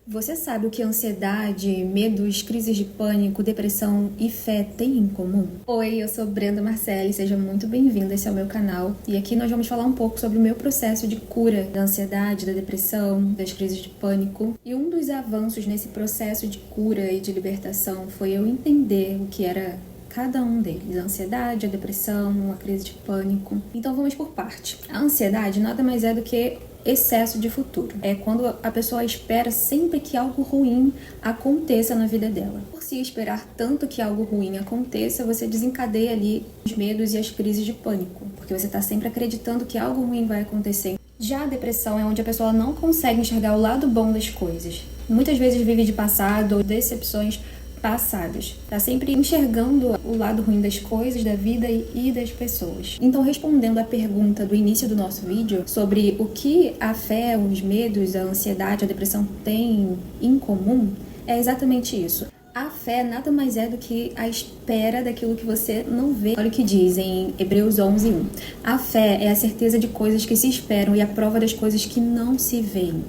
Você sabe o que ansiedade, medos, crises de pânico, depressão e fé têm em comum? Oi, eu sou Brenda Marcelli, seja muito bem-vinda, esse é o meu canal. E aqui nós vamos falar um pouco sobre o meu processo de cura da ansiedade, da depressão, das crises de pânico. E um dos avanços nesse processo de cura e de libertação foi eu entender o que era cada um deles, a ansiedade, a depressão, a crise de pânico. Então vamos por parte. A ansiedade nada mais é do que excesso de futuro. É quando a pessoa espera sempre que algo ruim aconteça na vida dela. Por se esperar tanto que algo ruim aconteça, você desencadeia ali os medos e as crises de pânico, porque você está sempre acreditando que algo ruim vai acontecer. Já a depressão é onde a pessoa não consegue enxergar o lado bom das coisas. Muitas vezes vive de passado ou decepções passadas. Tá sempre enxergando o lado ruim das coisas, da vida e das pessoas. Então, respondendo à pergunta do início do nosso vídeo sobre o que a fé, os medos, a ansiedade, a depressão têm em comum, é exatamente isso. A fé nada mais é do que a espera daquilo que você não vê. Olha o que diz em Hebreus 11:1. A fé é a certeza de coisas que se esperam e a prova das coisas que não se veem.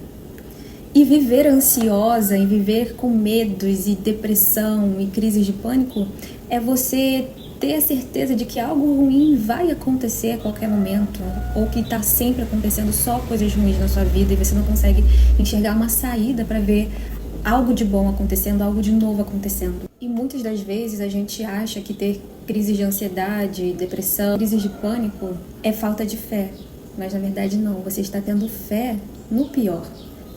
E viver ansiosa e viver com medos e depressão e crises de pânico é você ter a certeza de que algo ruim vai acontecer a qualquer momento, ou que está sempre acontecendo só coisas ruins na sua vida e você não consegue enxergar uma saída para ver algo de bom acontecendo, algo de novo acontecendo. E muitas das vezes a gente acha que ter crises de ansiedade, depressão, crises de pânico é falta de fé, mas na verdade não, você está tendo fé no pior.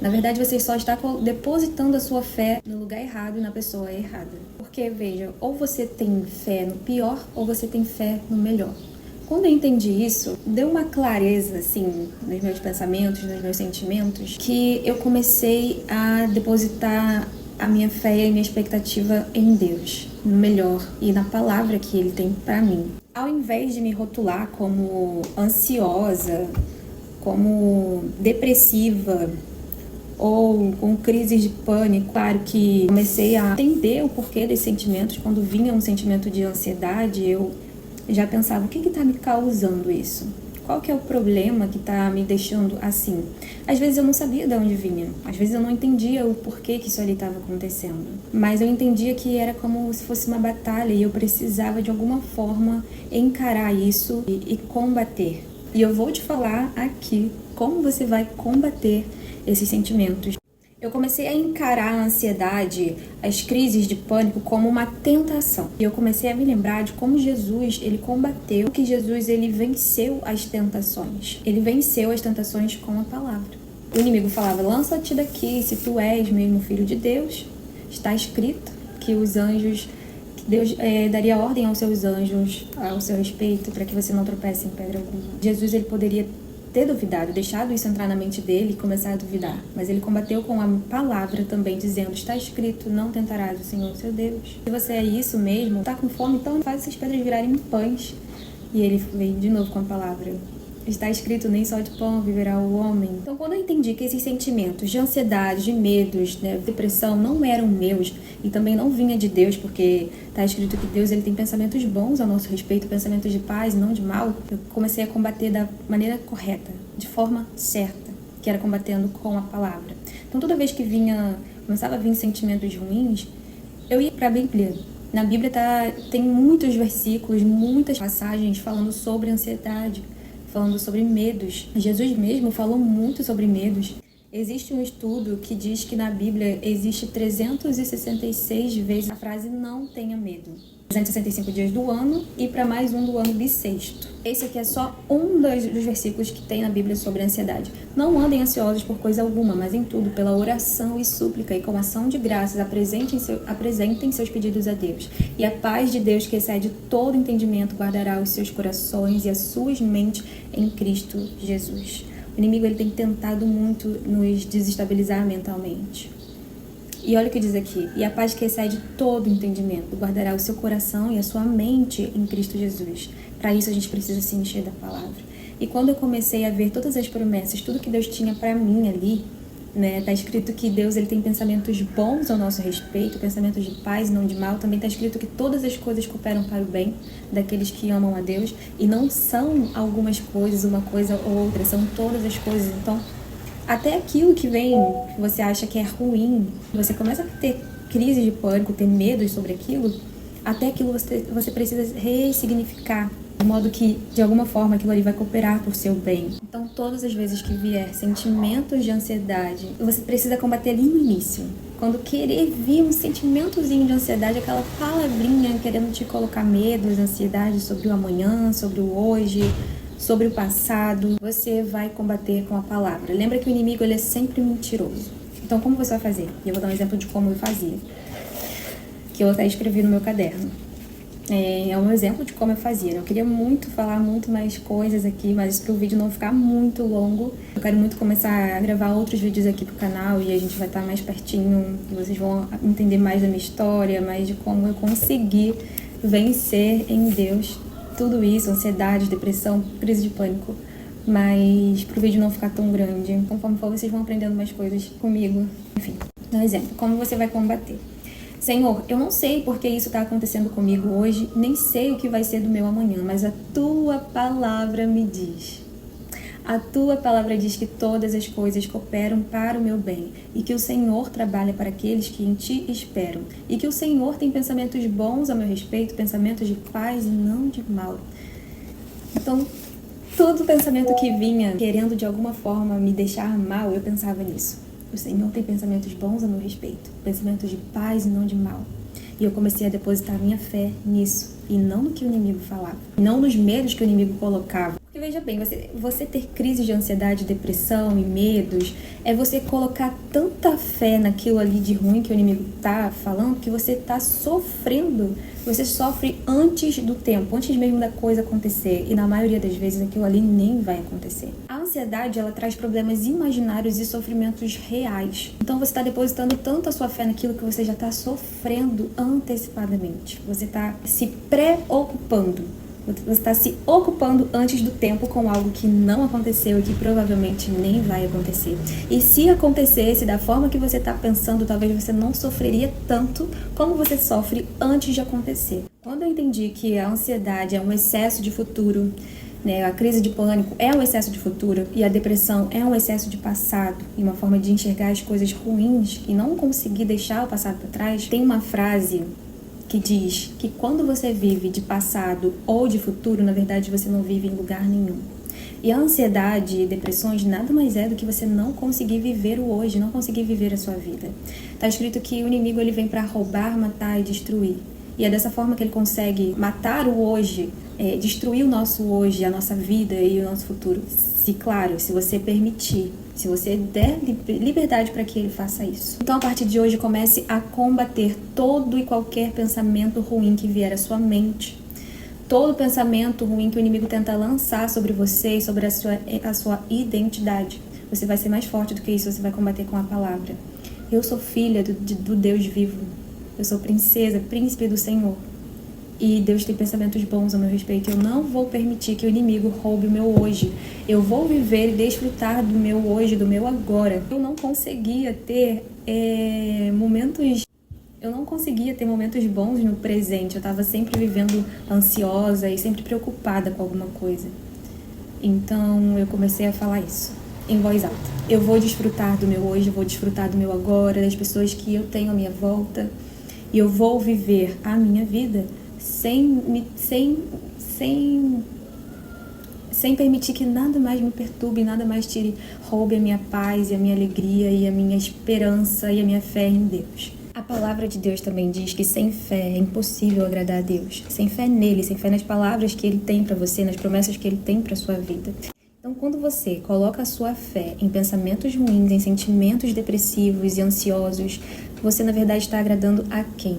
Na verdade, você só está depositando a sua fé no lugar errado e na pessoa errada. Porque, veja, ou você tem fé no pior, ou você tem fé no melhor. Quando eu entendi isso, deu uma clareza, assim, nos meus pensamentos, nos meus sentimentos, que eu comecei a depositar a minha fé e a minha expectativa em Deus, no melhor e na palavra que Ele tem para mim. Ao invés de me rotular como ansiosa, como depressiva, ou com crises de pânico, claro que comecei a entender o porquê desses sentimentos. Quando vinha um sentimento de ansiedade, eu já pensava, o que está me causando isso? Qual que é o problema que está me deixando assim? Às vezes eu não sabia de onde vinha, às vezes eu não entendia o porquê que isso ali estava acontecendo, mas eu entendia que era como se fosse uma batalha e eu precisava de alguma forma encarar isso e combater. E eu vou te falar aqui como você vai combater esses sentimentos. Eu comecei a encarar a ansiedade, as crises de pânico como uma tentação. E eu comecei a me lembrar de como Jesus, ele combateu, que Jesus, ele venceu as tentações. Ele venceu as tentações com a palavra. O inimigo falava, lança-te daqui, se tu és mesmo filho de Deus. Está escrito que os anjos, que Deus daria ordem aos seus anjos ao seu respeito para que você não tropece em pedra alguma. Jesus, ele poderia ter duvidado, deixado isso entrar na mente dele e começar a duvidar. Mas ele combateu com a palavra também, dizendo, está escrito, não tentarás o Senhor seu Deus. Se você é isso mesmo, está com fome, então faz essas pedras virarem pães. E ele veio de novo com a palavra. Está escrito, nem só de pão viverá o homem. Então, quando eu entendi que esses sentimentos de ansiedade, de medos, depressão não eram meus e também não vinha de Deus, porque está escrito que Deus, ele tem pensamentos bons ao nosso respeito, pensamentos de paz, não de mal, eu comecei a combater da maneira correta, de forma certa, que era combatendo com a palavra. Então, toda vez que começava a vir sentimentos ruins, eu ia para a Bíblia. Na Bíblia tem muitos versículos, muitas passagens falando sobre ansiedade, falando sobre medos. Jesus mesmo falou muito sobre medos. Existe um estudo que diz que na Bíblia existe 366 vezes a frase não tenha medo. 365 dias do ano e para mais um do ano bissexto. Esse aqui é só um dos versículos que tem na Bíblia sobre a ansiedade. Não andem ansiosos por coisa alguma, mas em tudo, pela oração e súplica e com ação de graças, apresentem seus pedidos a Deus. E a paz de Deus, que excede todo entendimento, guardará os seus corações e as suas mentes em Cristo Jesus. O inimigo, ele tem tentado muito nos desestabilizar mentalmente. E olha o que diz aqui, e a paz que excede todo entendimento guardará o seu coração e a sua mente em Cristo Jesus. Para isso a gente precisa se encher da palavra. E quando eu comecei a ver todas as promessas, tudo que Deus tinha para mim ali, tá escrito que Deus, ele tem pensamentos bons ao nosso respeito, pensamentos de paz e não de mal. Também está escrito que todas as coisas cooperam para o bem daqueles que amam a Deus. E não são algumas coisas, uma coisa ou outra, são todas as coisas. Então, Até aquilo que vem, que você acha que é ruim, você começa a ter crise de pânico, ter medo sobre aquilo, até aquilo você precisa ressignificar, de modo que, de alguma forma, aquilo ali vai cooperar pro seu bem. Então, todas as vezes que vier sentimentos de ansiedade, você precisa combater ali no início. Quando querer vir um sentimentozinho de ansiedade, aquela palavrinha querendo te colocar medos, ansiedade sobre o amanhã, sobre o hoje, sobre o passado, você vai combater com a palavra. Lembra que o inimigo ele é sempre mentiroso. Então, como você vai fazer? Eu vou dar um exemplo de como eu fazia, que eu até escrevi no meu caderno. É um exemplo de como eu fazia. Eu queria muito falar muito mais coisas aqui, mas para o vídeo não ficar muito longo, eu quero muito começar a gravar outros vídeos aqui pro canal e a gente vai estar mais pertinho, vocês vão entender mais da minha história, mais de como eu consegui vencer em Deus tudo isso, ansiedade, depressão, crise de pânico. Mas pro vídeo não ficar tão grande, conforme for, vocês vão aprendendo mais coisas comigo. Enfim, um exemplo, como você vai combater. Senhor, eu não sei porque isso está acontecendo comigo hoje, nem sei o que vai ser do meu amanhã, mas a Tua palavra me diz. A Tua palavra diz que todas as coisas cooperam para o meu bem e que o Senhor trabalha para aqueles que em Ti esperam e que o Senhor tem pensamentos bons a meu respeito, pensamentos de paz e não de mal. Então, todo pensamento que vinha querendo de alguma forma me deixar mal, eu pensava nisso. O Senhor tem pensamentos bons a meu respeito, pensamentos de paz e não de mal. E eu comecei a depositar minha fé nisso, e não no que o inimigo falava, não nos medos que o inimigo colocava. Porque veja bem, você ter crise de ansiedade, depressão e medos, é você colocar tanta fé naquilo ali de ruim que o inimigo tá falando, que você tá sofrendo. Você sofre antes do tempo, antes mesmo da coisa acontecer. E na maioria das vezes aquilo ali nem vai acontecer. A ansiedade, ela traz problemas imaginários e sofrimentos reais. Então você está depositando tanto a sua fé naquilo que você já está sofrendo antecipadamente. Você está se preocupando. Você está se ocupando antes do tempo com algo que não aconteceu e que provavelmente nem vai acontecer. E se acontecesse da forma que você está pensando, talvez você não sofreria tanto como você sofre antes de acontecer. Quando eu entendi que a ansiedade é um excesso de futuro, né, a crise de pânico é um excesso de futuro e a depressão é um excesso de passado e uma forma de enxergar as coisas ruins e não conseguir deixar o passado para trás, tem uma frase que diz que quando você vive de passado ou de futuro, na verdade você não vive em lugar nenhum. E a ansiedade e depressões nada mais é do que você não conseguir viver o hoje, não conseguir viver a sua vida. Está escrito que o inimigo ele vem para roubar, matar e destruir. E é dessa forma que ele consegue matar o hoje, destruir o nosso hoje, a nossa vida e o nosso futuro. Se, claro, se você permitir, se você der liberdade para que ele faça isso. Então, a partir de hoje, comece a combater todo e qualquer pensamento ruim que vier à sua mente. Todo pensamento ruim que o inimigo tenta lançar sobre você e sobre a sua identidade. Você vai ser mais forte do que isso, você vai combater com a palavra. Eu sou filha do Deus vivo. Eu sou princesa, príncipe do Senhor. E Deus tem pensamentos bons a meu respeito. Eu não vou permitir que o inimigo roube o meu hoje. Eu vou viver e desfrutar do meu hoje, do meu agora. Eu não conseguia ter momentos bons no presente. Eu estava sempre vivendo ansiosa e sempre preocupada com alguma coisa. Então eu comecei a falar isso em voz alta. Eu vou desfrutar do meu hoje, eu vou desfrutar do meu agora, das pessoas que eu tenho à minha volta. E eu vou viver a minha vida sem permitir que nada mais me perturbe, nada mais roube a minha paz e a minha alegria e a minha esperança e a minha fé em Deus. A palavra de Deus também diz que sem fé é impossível agradar a Deus. Sem fé nele, sem fé nas palavras que ele tem para você, nas promessas que ele tem para sua vida. Então, quando você coloca a sua fé em pensamentos ruins, em sentimentos depressivos e ansiosos, você, na verdade, está agradando a quem?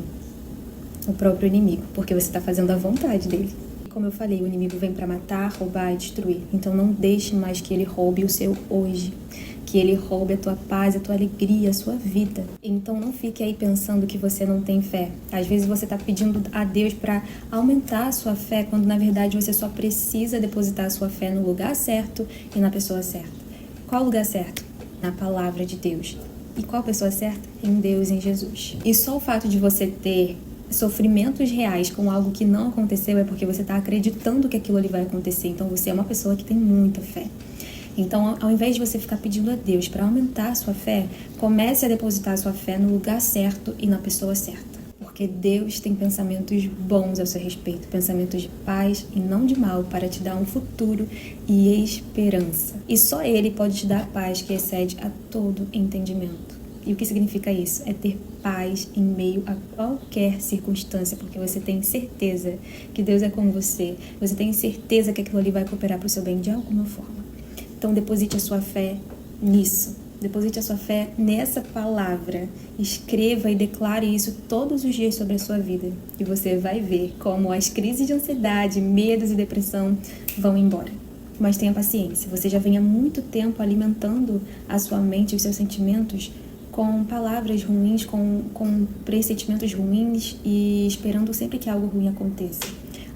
O próprio inimigo, porque você está fazendo a vontade dele. Como eu falei, o inimigo vem para matar, roubar e destruir. Então, não deixe mais que ele roube o seu hoje, que ele roube a tua paz, a tua alegria, a sua vida. Então, não fique aí pensando que você não tem fé. Às vezes, você está pedindo a Deus para aumentar a sua fé, quando, na verdade, você só precisa depositar a sua fé no lugar certo e na pessoa certa. Qual o lugar certo? Na palavra de Deus. E qual a pessoa certa? Em Deus, em Jesus. E só o fato de você ter sofrimentos reais com algo que não aconteceu é porque você está acreditando que aquilo ali vai acontecer. Então você é uma pessoa que tem muita fé. Então, ao invés de você ficar pedindo a Deus para aumentar a sua fé, comece a depositar a sua fé no lugar certo e na pessoa certa. Porque Deus tem pensamentos bons a seu respeito, pensamentos de paz e não de mal, para te dar um futuro e esperança. E só Ele pode te dar a paz que excede a todo entendimento. E o que significa isso? É ter paz em meio a qualquer circunstância, porque você tem certeza que Deus é com você, você tem certeza que aquilo ali vai cooperar para o seu bem de alguma forma. Então deposite a sua fé nisso. Deposite a sua fé nessa palavra. Escreva e declare isso todos os dias sobre a sua vida. E você vai ver como as crises de ansiedade, medos e depressão vão embora. Mas tenha paciência. Você já vem há muito tempo alimentando a sua mente e os seus sentimentos com palavras ruins, com pressentimentos ruins e esperando sempre que algo ruim aconteça.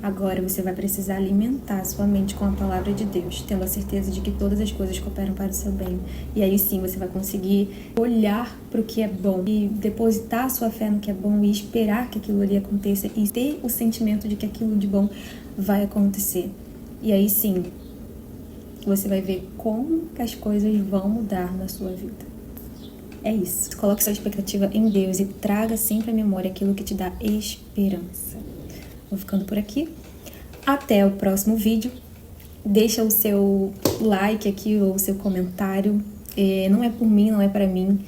Agora você vai precisar alimentar a sua mente com a palavra de Deus, tendo a certeza de que todas as coisas cooperam para o seu bem. E aí sim você vai conseguir olhar para o que é bom e depositar a sua fé no que é bom e esperar que aquilo ali aconteça e ter o sentimento de que aquilo de bom vai acontecer. E aí sim você vai ver como que as coisas vão mudar na sua vida. É isso. Coloque sua expectativa em Deus e traga sempre à memória aquilo que te dá esperança. Vou ficando por aqui. Até o próximo vídeo. Deixa o seu like aqui ou o seu comentário. Não é por mim, não é para mim.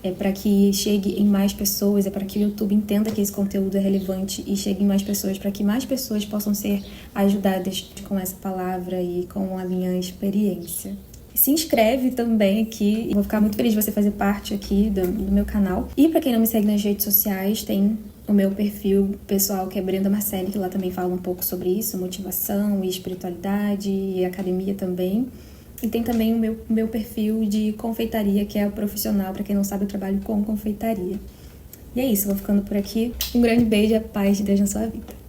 É para que chegue em mais pessoas, é para que o YouTube entenda que esse conteúdo é relevante e chegue em mais pessoas, para que mais pessoas possam ser ajudadas com essa palavra e com a minha experiência. Se inscreve também aqui, vou ficar muito feliz de você fazer parte aqui do meu canal. E para quem não me segue nas redes sociais, tem o meu perfil pessoal, que é Brenda Marcelli, que lá também fala um pouco sobre isso, motivação e espiritualidade e academia também. E tem também o meu perfil de confeitaria, que é o profissional, para quem não sabe, eu trabalho com confeitaria. E é isso, vou ficando por aqui. Um grande beijo e a paz de Deus na sua vida.